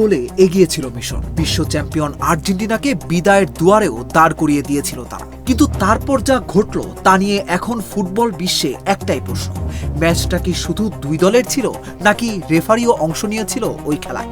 গোলে এগিয়েছিল মিশর। বিশ্ব চ্যাম্পিয়ন আর্জেন্টিনাকে বিদায়ের দুয়ারেও দাঁড় করিয়ে দিয়েছিল তারা। কিন্তু তারপর যা ঘটল তা নিয়ে এখন ফুটবল বিশ্বে একটাই প্রশ্ন, ম্যাচটা কি শুধু দুই দলের ছিল নাকি রেফারিও অংশ নিয়েছিল ওই খেলায়?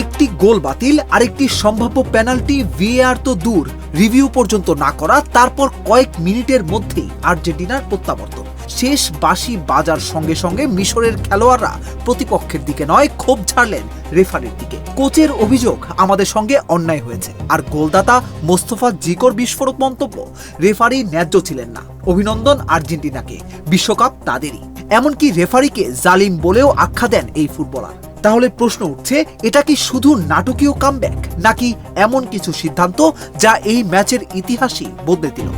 একটি গোল বাতিল, আরেকটি সম্ভাব্য পেনাল্টি, ভিএআর তো দূর, রিভিউ পর্যন্ত না করা, তারপর কয়েক মিনিটের মধ্যেই আর্জেন্টিনার প্রত্যাবর্তন। শেষ বাঁশি বাজার সঙ্গে সঙ্গে মিশরের খেলোয়াড়রা প্রতিপক্ষের দিকে নয়, ক্ষোভ ঝাড়লেন রেফারির দিকে। কোচের অভিযোগ আমাদের সঙ্গে অন্যায় হয়েছে, আর গোলদাতা মোস্তফা জিকোর বিস্ফোরক মন্তব্য, রেফারি ন্যায্য ছিলেন না। অভিনন্দন আর্জেন্টিনাকে, বিশ্বকাপ তাদেরই। এমনকি রেফারিকে জালিম বলেও আখ্যা দেন এই ফুটবলার। তাহলে প্রশ্ন উঠছে, এটা কি শুধু নাটকীয় কামব্যাক নাকি এমন কিছু সিদ্ধান্ত যা এই ম্যাচের ইতিহাসই বদলে দিল?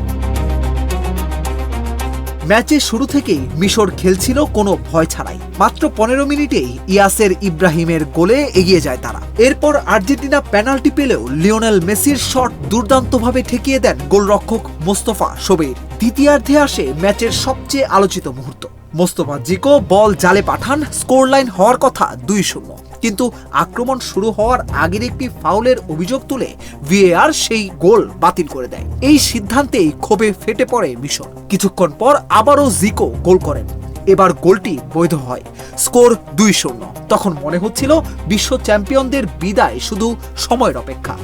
ম্যাচের শুরু থেকেই মিশর খেলছিল কোনো ভয় ছাড়াই। মাত্র 15 মিনিটেই ইয়াসের ইব্রাহিমের গোলে এগিয়ে যায় তারা। এরপর আর্জেন্টিনা পেনাল্টি পেলেও লিওনেল মেসির শট দুর্দান্তভাবে ঠেকিয়ে দেন গোলরক্ষক মোস্তফা শোবের। দ্বিতীয়ার্ধে আসে ম্যাচের সবচেয়ে আলোচিত মুহূর্ত। মোস্তফা জিকো বল জালে পাঠান, স্কোর লাইন হওয়ার কথা 2-0, কিন্তু আক্রমণ শুরু হওয়ার আগের একটি ফাউলের অভিযোগ তুলে ভিএআর সেই গোল বাতিল করে দেয়। এই সিদ্ধান্তেই ক্ষোভে ফেটে পড়ে মিশর। কিছুক্ষণ পর আবারও জিকো গোল করেন, এবার গোলটি বৈধ হয়, স্কোর 2-0। তখন মনে হচ্ছিল বিশ্ব চ্যাম্পিয়নদের বিদায় শুধু সময়ের অপেক্ষা।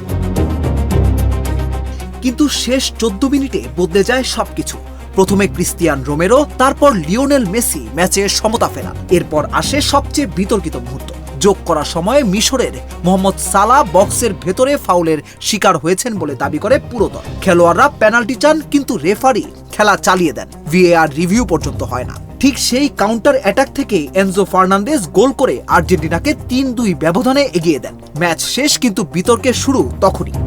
কিন্তু শেষ 14 মিনিটে বদলে যায় সবকিছু। প্রথমে ক্রিস্টিয়ান রোমেরো, তারপর লিওনেল মেসি ম্যাচে সমতা ফেরান। এরপর আসে সবচেয়ে বিতর্কিত মুহূর্ত। যোগ করার সময় মিশরের মোহাম্মদ সালাহ বক্সের ভেতরে ফাউলের শিকার হয়েছেন বলে দাবি করে পুরো দল। খেলোয়াড়রা পেনাল্টি চান, কিন্তু রেফারি খেলা চালিয়ে দেন, ভিএআর রিভিউ পর্যন্ত হয় না। ঠিক সেই কাউন্টার অ্যাটাক থেকে এনজো ফার্নান্দেজ গোল করে আর্জেন্টিনাকে 3-2 ব্যবধানে এগিয়ে দেন। ম্যাচ শেষ, কিন্তু বিতর্কের শুরু তখনই।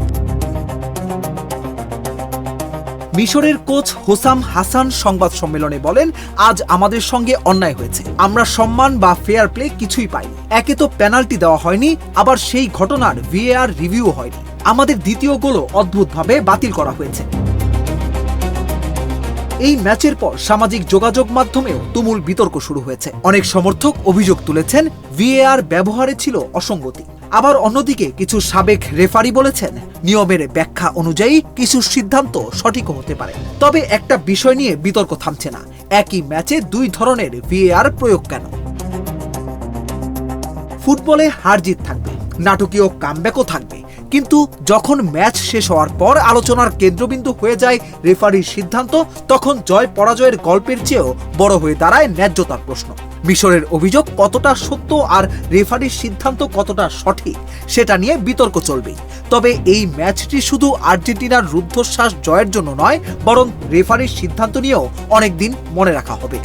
মিশরের কোচ হোসাম হাসান সংবাদ সম্মেলনে বলেন, আজ আমাদের সঙ্গে অন্যায় হয়েছে, আমরা সম্মান বা ফেয়ার প্লে কিছুই পাইনি। একে তো পেনাল্টি দেওয়া হয়নি, আবার সেই ঘটনার ভিএআর রিভিউ হয়নি। আমাদের দ্বিতীয় গোলও অদ্ভুতভাবে বাতিল করা হয়েছে। এই ম্যাচের পর সামাজিক যোগাযোগ মাধ্যমেও তুমুল বিতর্ক শুরু হয়েছে। অনেক সমর্থক অভিযোগ তুলেছেন ভিএআর ব্যবহারে ছিল অসঙ্গতি। আবার অন্যদিকে কিছু সাবেক রেফারি বলেছেন, নিয়মের ব্যাখ্যা অনুযায়ী কিছু সিদ্ধান্ত সঠিক হতে পারে। তবে একটা বিষয় নিয়ে বিতর্ক থামছে না, একই ম্যাচে দুই ধরনের ভিএআর প্রয়োগ কেন? ফুটবলে হার-জিত থাকবে, নাটকীয় কামব্যাকও থাকবে, কিন্তু যখন ম্যাচ শেষ হওয়ার পর আলোচনার কেন্দ্রবিন্দু হয়ে যায় রেফারির সিদ্ধান্ত, তখন জয় পরাজয়ের গল্পের চেয়েও বড় হয়ে দাঁড়ায় ন্যায্যতার প্রশ্ন। মিশরের অভিযোগ কতটা সত্য আর রেফারির সিদ্ধান্ত কতটা সঠিক, সেটা নিয়ে বিতর্ক চলবেই। তবে এই ম্যাচটি শুধু আর্জেন্টিনার রুদ্ধশ্বাস জয়ের জন্য নয়, বরং রেফারির সিদ্ধান্ত নিয়েও অনেকদিন মনে রাখা হবে।